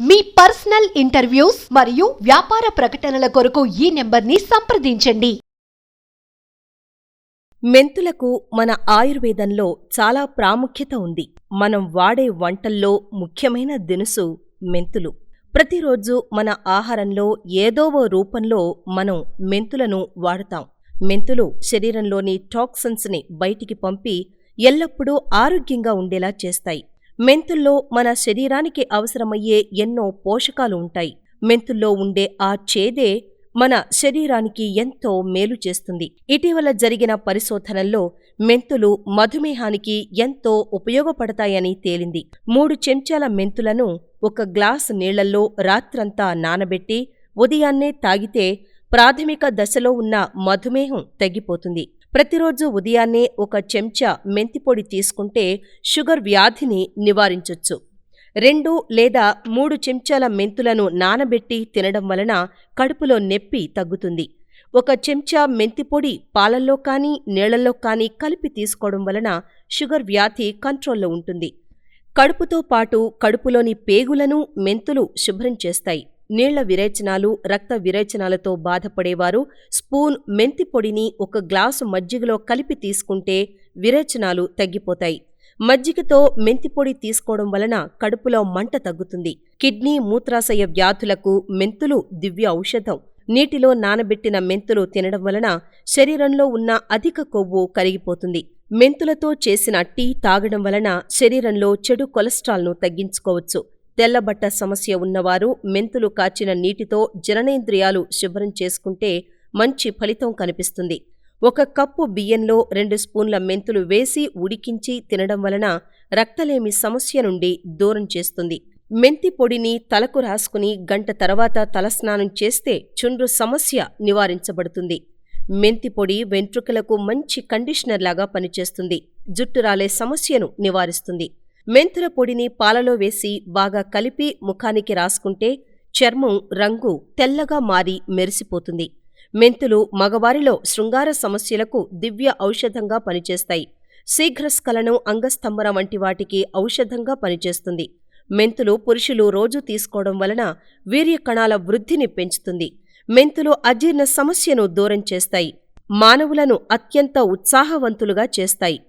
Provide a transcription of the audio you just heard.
మీ personal interviews మరియు వ్యాపార ప్రకటనల కొరకు ఈ నెంబర్ని సంప్రదించండి. మెంతులకు మన ఆయుర్వేదంలో చాలా ప్రాముఖ్యత ఉంది. మనం వాడే వంటల్లో ముఖ్యమైన దినుసు మెంతులు. ప్రతిరోజు మన ఆహారంలో ఏదో ఓ రూపంలో మనం మెంతులను వాడుతాం. మెంతులు శరీరంలోని టాక్సిన్స్ ని బయటికి పంపి ఎల్లప్పుడూ ఆరోగ్యంగా ఉండేలా చేస్తాయి. మెంతుల్లో మన శరీరానికి అవసరమయ్యే ఎన్నో పోషకాలు ఉంటాయి. మెంతుల్లో ఉండే ఆ చేదే మన శరీరానికి ఎంతో మేలు చేస్తుంది. ఇటీవల జరిగిన పరిశోధనల్లో మెంతులు మధుమేహానికి ఎంతో ఉపయోగపడతాయని తేలింది. 3 చెంచాల మెంతులను 1 గ్లాసు నీళ్లల్లో రాత్రంతా నానబెట్టి ఉదయాన్నే తాగితే ప్రాథమిక దశలో ఉన్న మధుమేహం తగ్గిపోతుంది. ప్రతిరోజు ఉదయాన్నే 1 చెంచా మెంతిపొడి తీసుకుంటే షుగర్ వ్యాధిని నివారించొచ్చు. 2 లేదా 3 చెంచాల మెంతులను నానబెట్టి తినడం వలన కడుపులో నొప్పి తగ్గుతుంది. 1 చెంచా మెంతిపొడి పాలల్లో కానీ నీళ్లలో కానీ కలిపి తీసుకోవడం వలన షుగర్ వ్యాధి కంట్రోల్లో ఉంటుంది. కడుపుతో పాటు కడుపులోని పేగులను మెంతులు శుభ్రం చేస్తాయి. నీళ్ల విరేచనాలు, రక్త విరేచనాలతో బాధపడేవారు స్పూన్ మెంతిపొడిని 1 గ్లాసు మజ్జిగలో కలిపి తీసుకుంటే విరేచనాలు తగ్గిపోతాయి. మజ్జిగతో మెంతిపొడి తీసుకోవడం వలన కడుపులో మంట తగ్గుతుంది. కిడ్నీ, మూత్రాశయ వ్యాధులకు మెంతులు దివ్య ఔషధం. నీటిలో నానబెట్టిన మెంతులు తినడం వలన శరీరంలో ఉన్న అధిక కొవ్వు కరిగిపోతుంది. మెంతులతో చేసిన టీ తాగడం వలన శరీరంలో చెడు కొలెస్ట్రాల్ను తగ్గించుకోవచ్చు. తెల్లబట్ట సమస్య ఉన్నవారు మెంతులు కాచిన నీటితో జననేంద్రియాలు శుభ్రం చేసుకుంటే మంచి ఫలితం కనిపిస్తుంది. 1 కప్పు బియ్యంలో 2 స్పూన్ల మెంతులు వేసి ఉడికించి తినడం వలన రక్తలేమి సమస్య నుండి దూరం చేస్తుంది. మెంతి పొడిని తలకు రాసుకుని గంట తర్వాత తలస్నానం చేస్తే చుండ్రు సమస్య నివారించబడుతుంది. మెంతి పొడి వెంట్రుకలకు మంచి కండిషనర్ లాగా పనిచేస్తుంది. జుట్టు రాలే సమస్యను నివారిస్తుంది. మెంతుల పొడిని పాలలో వేసి బాగా కలిపి ముఖానికి రాసుకుంటే చర్మం రంగు తెల్లగా మారి మెరిసిపోతుంది. మెంతులు మగవారిలో శృంగార సమస్యలకు దివ్య ఔషధంగా పనిచేస్తాయి. శీఘ్రస్ఖలనం, అంగస్తంభన వంటి వాటికి ఔషధంగా పనిచేస్తుంది. మెంతులు పురుషులు రోజు తీసుకోవడం వలన వీర్య కణాల వృద్ధిని పెంచుతుంది. మెంతులు అజీర్ణ సమస్యను దూరం చేస్తాయి. మానవులను అత్యంత ఉత్సాహవంతులుగా చేస్తాయి.